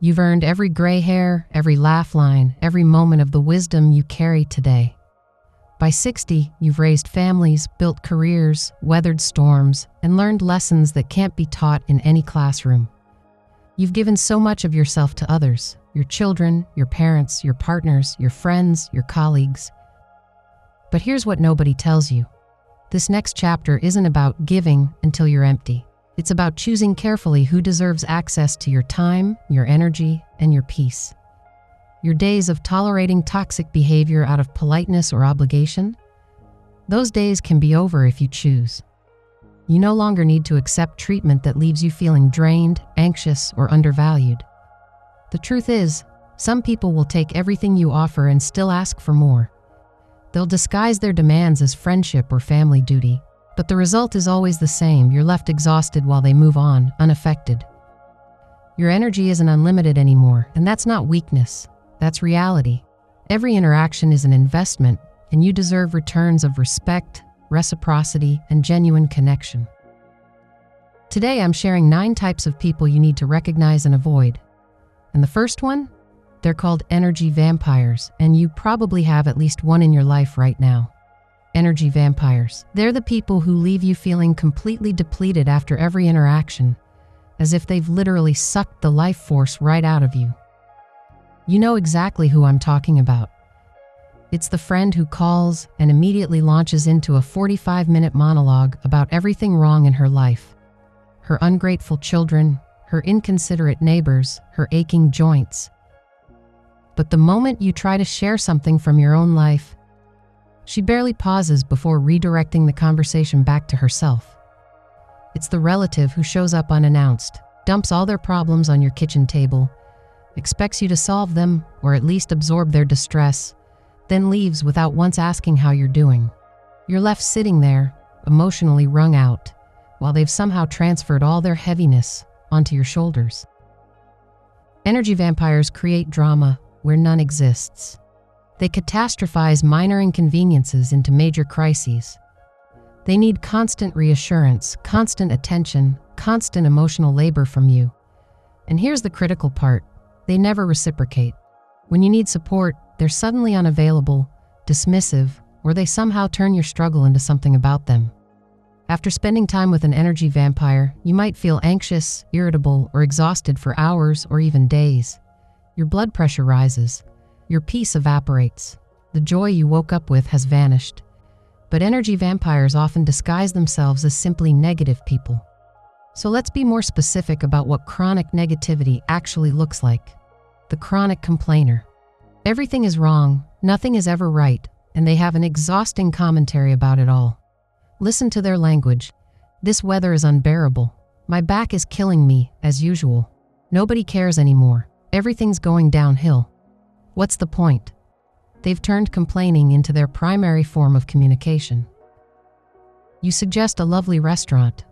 You've earned every gray hair, every laugh line, every moment of the wisdom you carry today. By 60, you've raised families, built careers, weathered storms, and learned lessons that can't be taught in any classroom. You've given so much of yourself to others, your children, your parents, your partners, your friends, your colleagues. But here's what nobody tells you. This next chapter isn't about giving until you're empty. It's about choosing carefully who deserves access to your time, your energy, and your peace. Your days of tolerating toxic behavior out of politeness or obligation? Those days can be over if you choose. You no longer need to accept treatment that leaves you feeling drained, anxious, or undervalued. The truth is, some people will take everything you offer and still ask for more. They'll disguise their demands as friendship or family duty, but the result is always the same. You're left exhausted while they move on, unaffected. Your energy isn't unlimited anymore, and that's not weakness. That's reality. Every interaction is an investment, and you deserve returns of respect, reciprocity, and genuine connection. Today, I'm sharing 9 types of people you need to recognize and avoid. And the first one? They're called energy vampires, and you probably have at least one in your life right now. Energy vampires. They're the people who leave you feeling completely depleted after every interaction, as if they've literally sucked the life force right out of you. You know exactly who I'm talking about. It's the friend who calls and immediately launches into a 45-minute monologue about everything wrong in her life. Her ungrateful children, her inconsiderate neighbors, her aching joints. But the moment you try to share something from your own life, she barely pauses before redirecting the conversation back to herself. It's the relative who shows up unannounced, dumps all their problems on your kitchen table, expects you to solve them or at least absorb their distress, then leaves without once asking how you're doing. You're left sitting there, emotionally wrung out, while they've somehow transferred all their heaviness onto your shoulders. Energy vampires create drama where none exists. They catastrophize minor inconveniences into major crises. They need constant reassurance, constant attention, constant emotional labor from you. And here's the critical part. They never reciprocate. When you need support, they're suddenly unavailable, dismissive, or they somehow turn your struggle into something about them. After spending time with an energy vampire, you might feel anxious, irritable, or exhausted for hours or even days. Your blood pressure rises. Your peace evaporates. The joy you woke up with has vanished. But energy vampires often disguise themselves as simply negative people. So let's be more specific about what chronic negativity actually looks like. The chronic complainer. Everything is wrong, nothing is ever right, and they have an exhausting commentary about it all. Listen to their language. This weather is unbearable. My back is killing me, as usual. Nobody cares anymore. Everything's going downhill. What's the point? They've turned complaining into their primary form of communication. You suggest a lovely restaurant.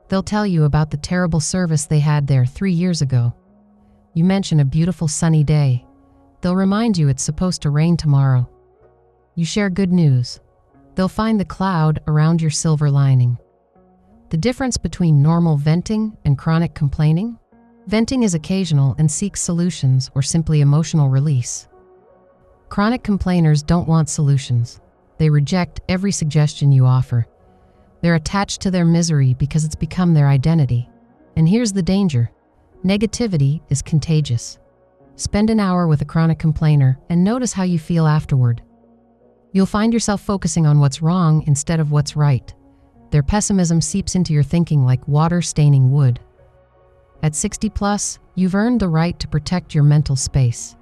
They'll tell you about the terrible service they had there 3 years ago. You mention a beautiful sunny day. They'll remind you it's supposed to rain tomorrow. You share good news. They'll find the cloud around your silver lining. The difference between normal venting and chronic complaining? Venting is occasional and seeks solutions or simply emotional release. Chronic complainers don't want solutions. They reject every suggestion you offer. They're attached to their misery because it's become their identity. And here's the danger. Negativity is contagious. Spend an hour with a chronic complainer and notice how you feel afterward. You'll find yourself focusing on what's wrong instead of what's right. Their pessimism seeps into your thinking like water staining wood. At 60 plus, you've earned the right to protect your mental space.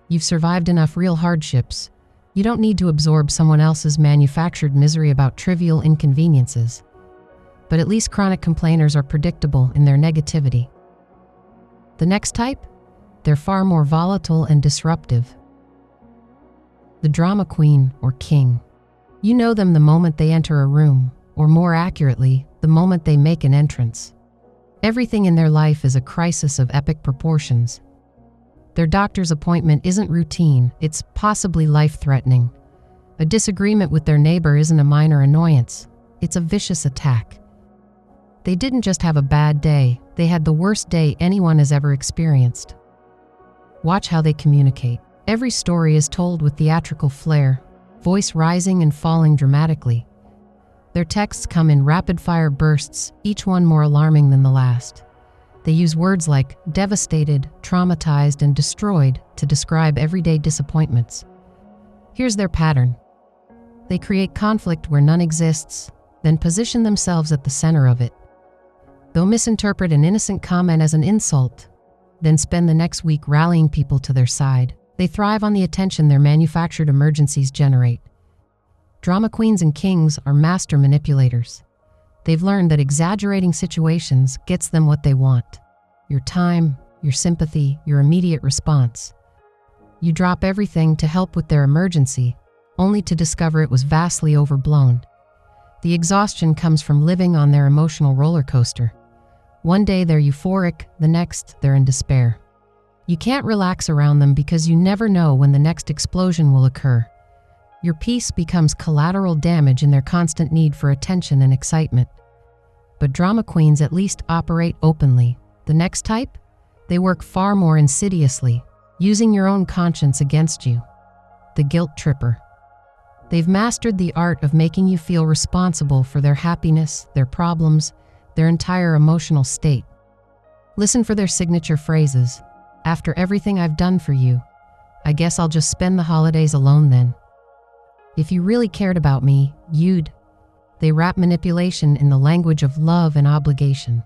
You've survived enough real hardships. You don't need to absorb someone else's manufactured misery about trivial inconveniences. But at least chronic complainers are predictable in their negativity. The next type? They're far more volatile and disruptive. The drama queen or king. You know them the moment they enter a room, or more accurately, the moment they make an entrance. Everything in their life is a crisis of epic proportions. Their doctor's appointment isn't routine, it's possibly life-threatening. A disagreement with their neighbor isn't a minor annoyance, it's a vicious attack. They didn't just have a bad day, they had the worst day anyone has ever experienced. Watch how they communicate. Every story is told with theatrical flair, voice rising and falling dramatically. Their texts come in rapid-fire bursts, each one more alarming than the last. They use words like devastated, traumatized, and destroyed to describe everyday disappointments. Here's their pattern. They create conflict where none exists, then position themselves at the center of it. They'll misinterpret an innocent comment as an insult, then spend the next week rallying people to their side. They thrive on the attention their manufactured emergencies generate. Drama queens and kings are master manipulators. They've learned that exaggerating situations gets them what they want: your time, your sympathy, your immediate response. You drop everything to help with their emergency, only to discover it was vastly overblown. The exhaustion comes from living on their emotional roller coaster. One day they're euphoric, the next they're in despair. You can't relax around them because you never know when the next explosion will occur. Your peace becomes collateral damage in their constant need for attention and excitement. But drama queens at least operate openly. The next type? They work far more insidiously, using your own conscience against you. The guilt tripper. They've mastered the art of making you feel responsible for their happiness, their problems, their entire emotional state. Listen for their signature phrases. After everything I've done for you, I guess I'll just spend the holidays alone then. If you really cared about me, you'd. They wrap manipulation in the language of love and obligation.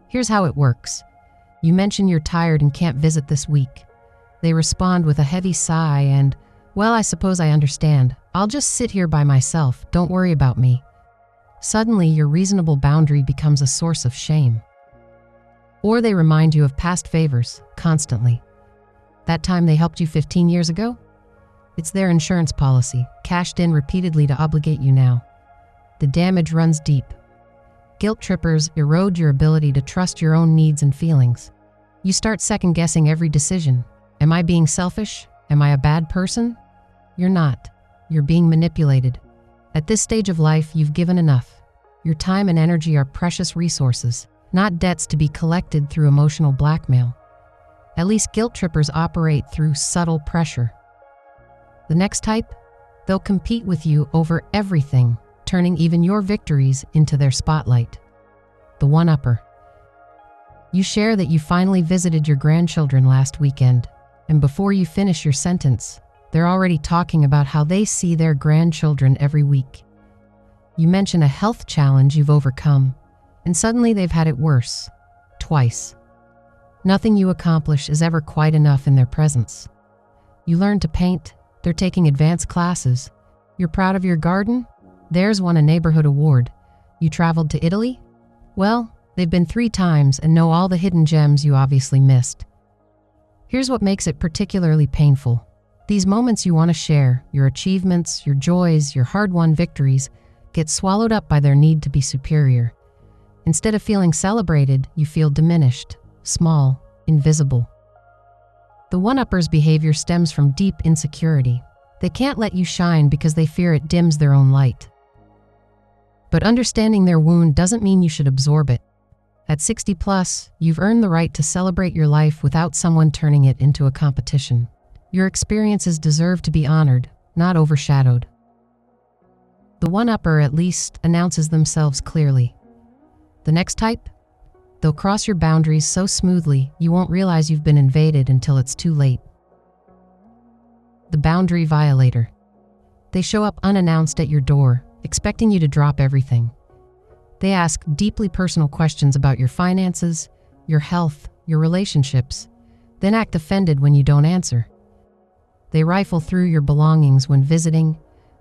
Here's how it works. You mention you're tired and can't visit this week. They respond with a heavy sigh and, well, I suppose I understand. I'll just sit here by myself. Don't worry about me. Suddenly, your reasonable boundary becomes a source of shame. Or they remind you of past favors, constantly. That time they helped you 15 years ago? It's their insurance policy, cashed in repeatedly to obligate you now. The damage runs deep. Guilt trippers erode your ability to trust your own needs and feelings. You start second-guessing every decision. Am I being selfish? Am I a bad person? You're not. You're being manipulated. At this stage of life, you've given enough. Your time and energy are precious resources, not debts to be collected through emotional blackmail. At least guilt trippers operate through subtle pressure. The next type? They'll compete with you over everything, turning even your victories into their spotlight. The one-upper. You share that you finally visited your grandchildren last weekend, and before you finish your sentence, they're already talking about how they see their grandchildren every week. You mention a health challenge you've overcome, and suddenly they've had it worse. Twice. Nothing you accomplish is ever quite enough in their presence. You learn to paint. They're taking advanced classes. You're proud of your garden? Theirs won a neighborhood award. You traveled to Italy? Well, they've been 3 times and know all the hidden gems you obviously missed. Here's what makes it particularly painful. These moments you want to share, your achievements, your joys, your hard-won victories, get swallowed up by their need to be superior. Instead of feeling celebrated, you feel diminished, small, invisible. The one-upper's behavior stems from deep insecurity. They can't let you shine because they fear it dims their own light. But understanding their wound doesn't mean you should absorb it. At 60 plus, you've earned the right to celebrate your life without someone turning it into a competition. Your experiences deserve to be honored, not overshadowed. The one-upper at least announces themselves clearly. The next type? They'll cross your boundaries so smoothly you won't realize you've been invaded until it's too late. The boundary violator. They show up unannounced at your door, expecting you to drop everything. They ask deeply personal questions about your finances, your health, your relationships, then act offended when you don't answer. They rifle through your belongings when visiting,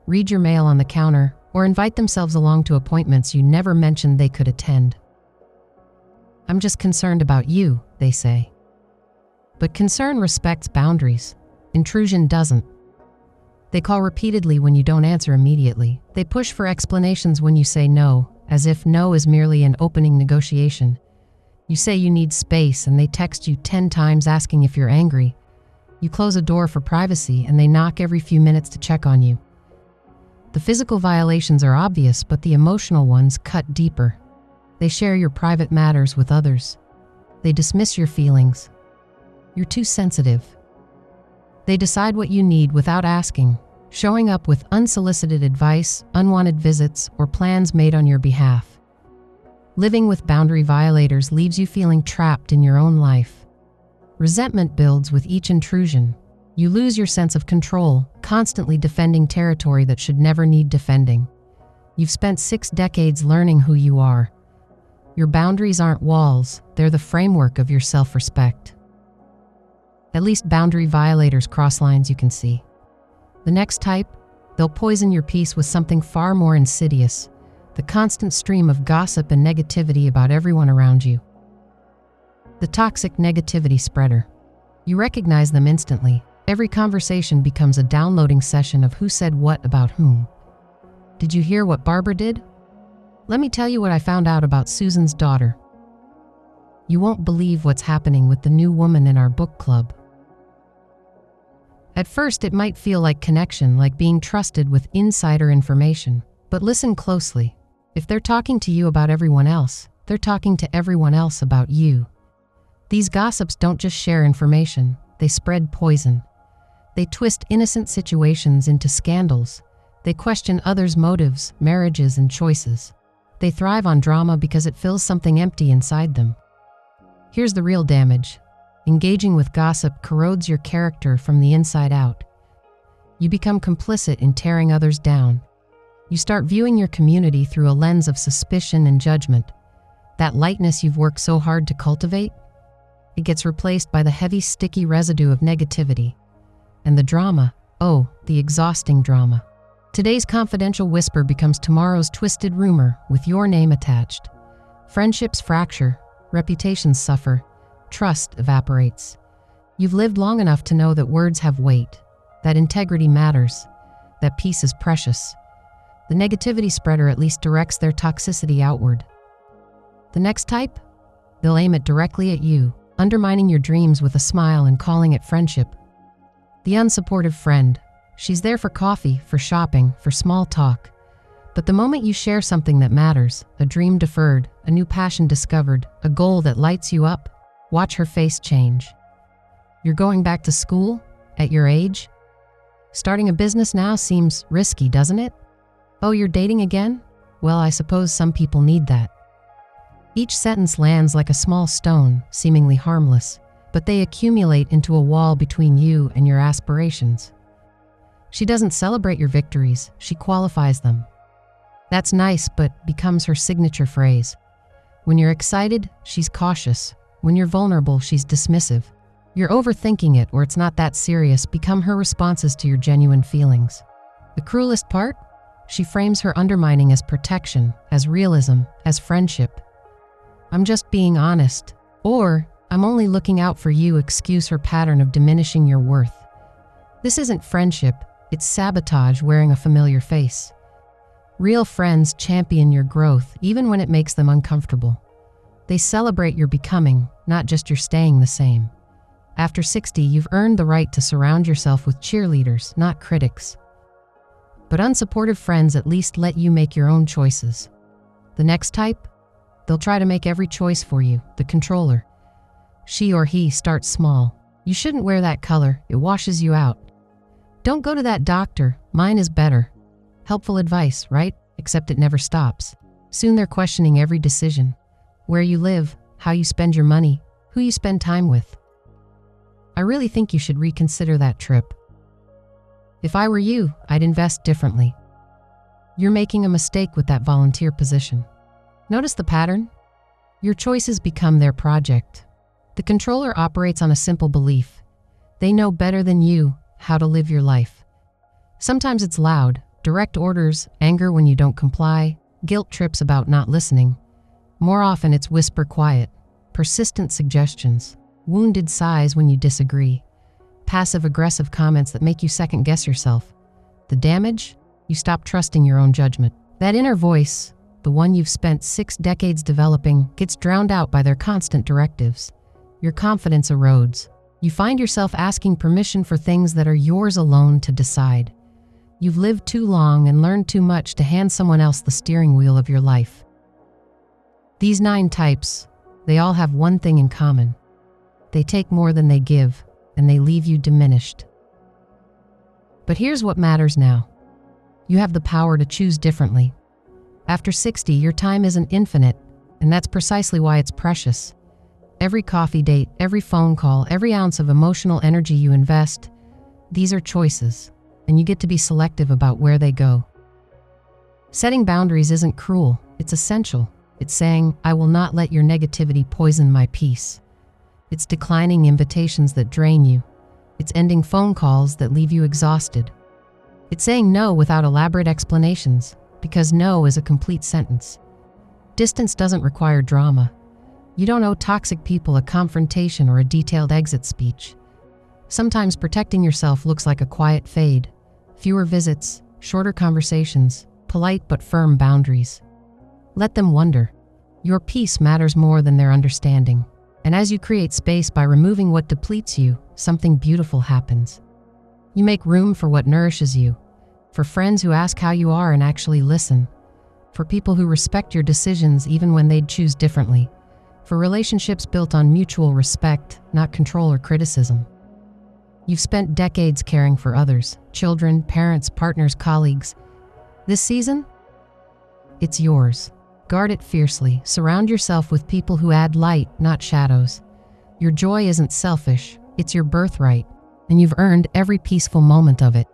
read your mail on the counter, or invite themselves along to appointments you never mentioned they could attend. I'm just concerned about you, they say. But concern respects boundaries. Intrusion doesn't. They call repeatedly when you don't answer immediately. They push for explanations when you say no, as if no is merely an opening negotiation. You say you need space and they text you 10 times asking if you're angry. You close a door for privacy and they knock every few minutes to check on you. The physical violations are obvious, but the emotional ones cut deeper. They share your private matters with others. They dismiss your feelings. You're too sensitive. They decide what you need without asking, showing up with unsolicited advice, unwanted visits, or plans made on your behalf. Living with boundary violators leaves you feeling trapped in your own life. Resentment builds with each intrusion. You lose your sense of control, constantly defending territory that should never need defending. You've spent 6 decades learning who you are. Your boundaries aren't walls, they're the framework of your self-respect. At least boundary violators cross lines you can see. The next type, they'll poison your peace with something far more insidious, the constant stream of gossip and negativity about everyone around you. The toxic negativity spreader. You recognize them instantly. Every conversation becomes a downloading session of who said what about whom. Did you hear what Barbara did? Let me tell you what I found out about Susan's daughter. You won't believe what's happening with the new woman in our book club. At first, it might feel like connection, like being trusted with insider information. But listen closely. If they're talking to you about everyone else, they're talking to everyone else about you. These gossips don't just share information, they spread poison. They twist innocent situations into scandals. They question others' motives, marriages, and choices. They thrive on drama because it fills something empty inside them. Here's the real damage. Engaging with gossip corrodes your character from the inside out. You become complicit in tearing others down. You start viewing your community through a lens of suspicion and judgment. That lightness you've worked so hard to cultivate, it gets replaced by the heavy, sticky residue of negativity. And the drama, oh, the exhausting drama. Today's confidential whisper becomes tomorrow's twisted rumor with your name attached. Friendships fracture, reputations suffer, trust evaporates. You've lived long enough to know that words have weight, that integrity matters, that peace is precious. The negativity spreader at least directs their toxicity outward. The next type? They'll aim it directly at you, undermining your dreams with a smile and calling it friendship. The unsupportive friend. She's there for coffee, for shopping, for small talk. But the moment you share something that matters, a dream deferred, a new passion discovered, a goal that lights you up, watch her face change. You're going back to school? At your age? Starting a business now seems risky, doesn't it? Oh, you're dating again? Well, I suppose some people need that. Each sentence lands like a small stone, seemingly harmless, but they accumulate into a wall between you and your aspirations. She doesn't celebrate your victories, she qualifies them. That's nice, but becomes her signature phrase. When you're excited, she's cautious. When you're vulnerable, she's dismissive. You're overthinking it, or it's not that serious, become her responses to your genuine feelings. The cruelest part? She frames her undermining as protection, as realism, as friendship. I'm just being honest. Or, I'm only looking out for you, excuse her pattern of diminishing your worth. This isn't friendship, it's sabotage wearing a familiar face. Real friends champion your growth, even when it makes them uncomfortable. They celebrate your becoming, not just your staying the same. After 60, you've earned the right to surround yourself with cheerleaders, not critics. But unsupportive friends at least let you make your own choices. The next type? They'll try to make every choice for you, the controller. She or he starts small. You shouldn't wear that color, it washes you out. Don't go to that doctor, mine is better. Helpful advice, right? Except it never stops. Soon they're questioning every decision. Where you live, how you spend your money, who you spend time with. I really think you should reconsider that trip. If I were you, I'd invest differently. You're making a mistake with that volunteer position. Notice the pattern? Your choices become their project. The controller operates on a simple belief. They know better than you how to live your life. Sometimes it's loud, direct orders, anger when you don't comply, guilt trips about not listening. More often it's whisper quiet, persistent suggestions, wounded sighs when you disagree, passive-aggressive comments that make you second-guess yourself. The damage? You stop trusting your own judgment. That inner voice, the one you've spent 6 decades developing, gets drowned out by their constant directives. Your confidence erodes. You find yourself asking permission for things that are yours alone to decide. You've lived too long and learned too much to hand someone else the steering wheel of your life. These 9 types, they all have one thing in common. They take more than they give, and they leave you diminished. But here's what matters now. You have the power to choose differently. After 60, your time isn't infinite, and that's precisely why it's precious. Every coffee date, every phone call, every ounce of emotional energy you invest, these are choices, and you get to be selective about where they go. Setting boundaries isn't cruel, it's essential. It's saying, I will not let your negativity poison my peace. It's declining invitations that drain you. It's ending phone calls that leave you exhausted. It's saying no without elaborate explanations, because no is a complete sentence. Distance doesn't require drama. You don't owe toxic people a confrontation or a detailed exit speech. Sometimes protecting yourself looks like a quiet fade, fewer visits, shorter conversations, polite but firm boundaries. Let them wonder. Your peace matters more than their understanding. And as you create space by removing what depletes you, something beautiful happens. You make room for what nourishes you, for friends who ask how you are and actually listen, for people who respect your decisions even when they'd choose differently, for relationships built on mutual respect, not control or criticism. You've spent decades caring for others, children, parents, partners, colleagues. This season? It's yours. Guard it fiercely. Surround yourself with people who add light, not shadows. Your joy isn't selfish, it's your birthright, and you've earned every peaceful moment of it.